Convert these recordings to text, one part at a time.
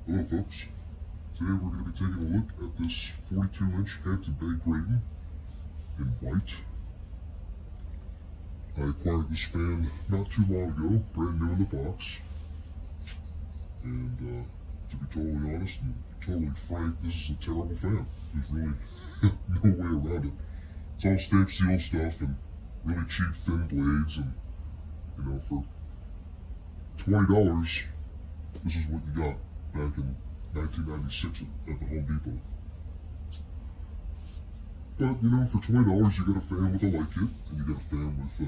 Hello folks, today we're going to be taking a look at this 42-inch Hampton Grayton in white. I acquired this fan not too long ago, brand new in the box, and to be totally honest and totally frank, this is a terrible fan. There's really no way around it. It's all stamped steel stuff and really cheap thin blades, and you know, for $20 this is what you got back in 1996 at the Home Depot. But you know, for $20 you get a fan with a light kit, and you get a fan with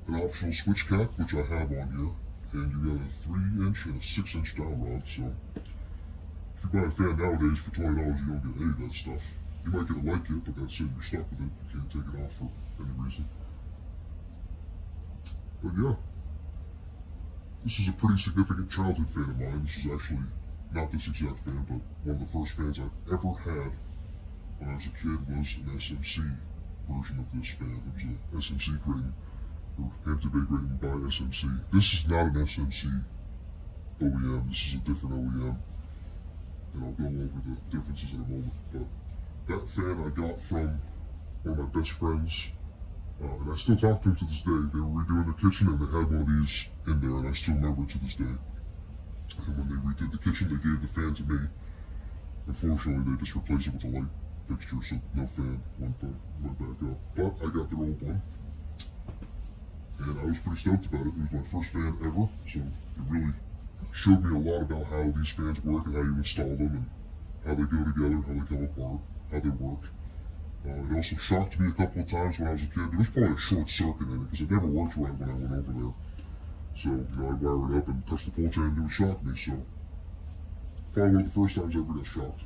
an optional switch cap, which I have on here, and you get a 3-inch and a 6-inch dowel rod. So if you buy a fan nowadays for $20, you don't get any of that stuff. You might get a light kit, but that's it, you're stuck with it. You can't take it off for any reason. But yeah, this is a pretty significant childhood fan of mine. This is actually not this exact fan, but one of the first fans I ever had when I was a kid was an SMC version of this fan. It was an SMC Grayton, or Hampton Grayton by SMC. This is not an SMC OEM, this is a different OEM, and I'll go over the differences in a moment. But that fan I got from one of my best friends, and I still talk to him to this day. They were redoing the kitchen and they had one of these in there, and I still remember it to this day. And when they redid the kitchen, they gave the fan to me. Unfortunately, they just replaced it with a light fixture, so no fan went back up. But I got their old one, and I was pretty stoked about it. It was my first fan ever, so it really showed me a lot about how these fans work and how you install them and how they go together, how they come apart, how they work. It also shocked me a couple of times when I was a kid. There was probably a short circuit in it because it never worked right when I went over there. So, you know, I'd wire it up and touch the pull chain and it would shock me. So, probably one of the first times I ever got shocked.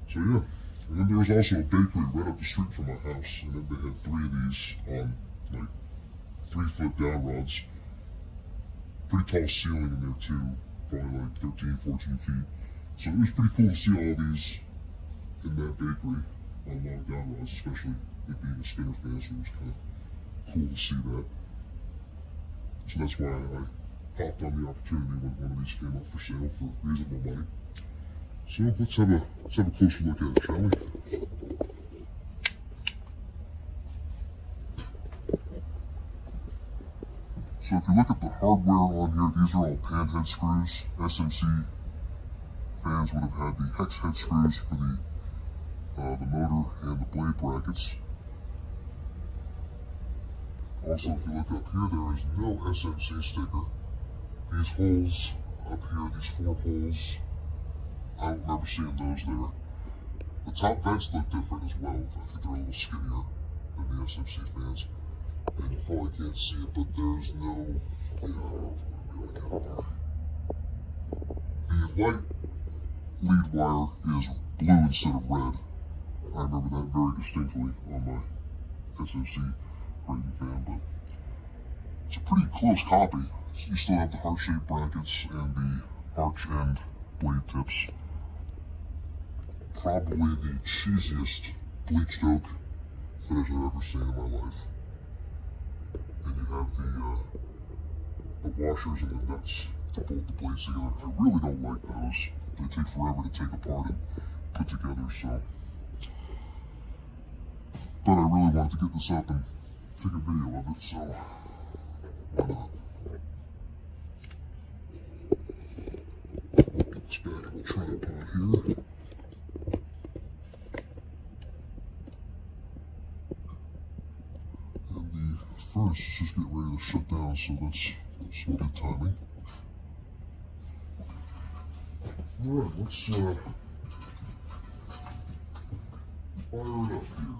So, yeah. And then there was also a bakery right up the street from my house. And then they had 3 of these on, like, 3-foot down rods. Pretty tall ceiling in there, too. Probably like 13, 14 feet. So, it was pretty cool to see all these in that bakery on long down rods, especially it being a spinner fan, so it was kind of cool to see that. So that's why I hopped on the opportunity when one of these came up for sale for reasonable money. So let's have a closer look at it, shall we? So if you look at the hardware on here, these are all pan head screws. SMC fans would have had the hex head screws for the motor and the blade brackets. Also, if you look up here, there is no SMC sticker. These holes up here, these 4 holes, I don't remember seeing those there. The top vents look different as well. I think they're a little skinnier than the SMC fans. And you probably can't see it, but there's no, I don't know if I'm going to be able to get it there. The white lead wire is blue instead of red. I remember that very distinctly on my SMC Grayton fan, but it's a pretty close copy. You still have the heart-shaped brackets and the arch end blade tips. Probably the cheesiest bleached oak finish I've ever seen in my life. And you have the washers and the nuts to bolt the blades together. I really don't like those. They take forever to take apart and put together, so. But I really wanted to get this up and take a video of it, so why not? Let's back up the tripod here. And the furnace is just getting ready to shut down, so that's some good timing. Alright, let's fire it up here.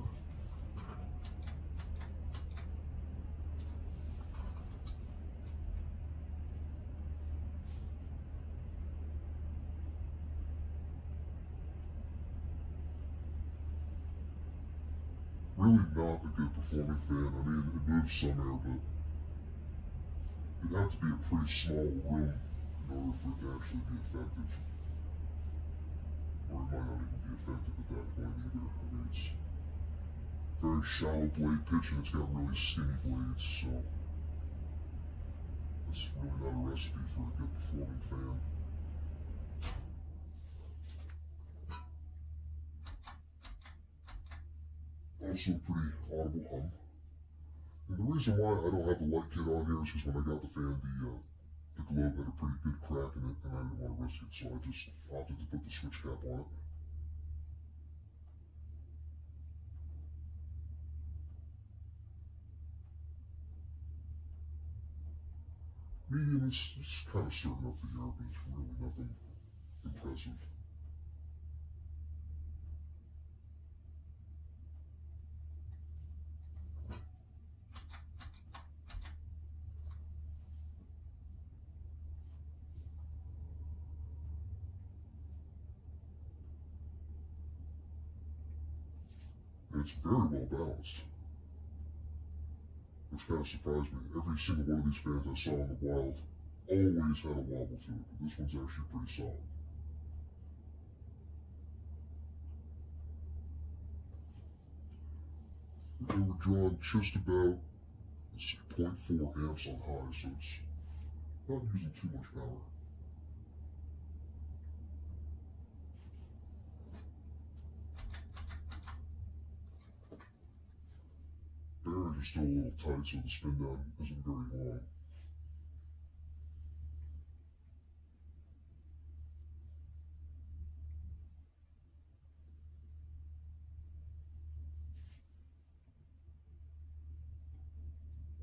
Really not a good performing fan. I mean, it moves some air, but it'd have to be a pretty small room in order for it to actually be effective. Or it might not even be effective at that point either. I mean, it's very shallow blade pitch and it's got really skinny blades, so It's really not a recipe for a good performing fan. Also pretty audible hum. And the reason why I don't have the light kit on here is because when I got the fan, the globe had a pretty good crack in it, and I didn't want to risk it, so I just opted to put the switch cap on it. Medium is kind of stirring up the air, but it's really nothing impressive. And it's very well balanced, which kind of surprised me. Every single one of these fans I saw in the wild always had a wobble to it, but this one's actually pretty solid. They were drawn just about, let's see, 0.4 amps on high, so it's not using too much power. Bearings are still a little tight, so the spin down isn't very long.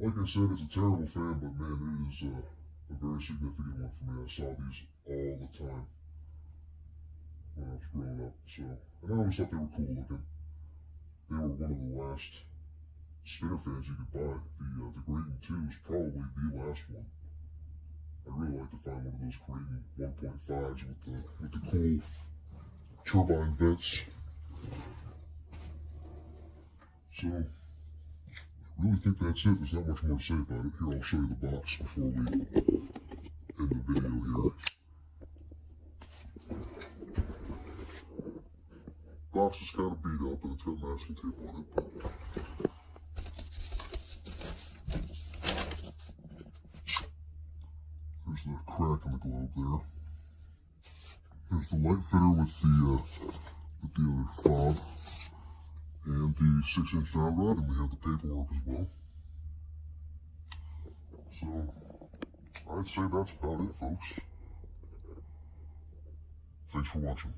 Like I said, it's a terrible fan, but man, it is a very significant one for me. I saw these all the time when I was growing up, so, and I always thought they were cool looking. They were one of the last spinner fans you could buy. The Grayton 2 is probably the last one. I'd really like to find one of those Grayton 1.5s with the cool turbine vents. So, I really think that's it. There's not much more to say about it. Here, I'll show you the box before we end the video here. Box is kind of beat up and it's got masking tape on it. There's the crack in the globe there. There's the light fitter with the other fob and the 6-inch dowel rod, and we have the paperwork as well. So I'd say that's about it, folks. Thanks for watching.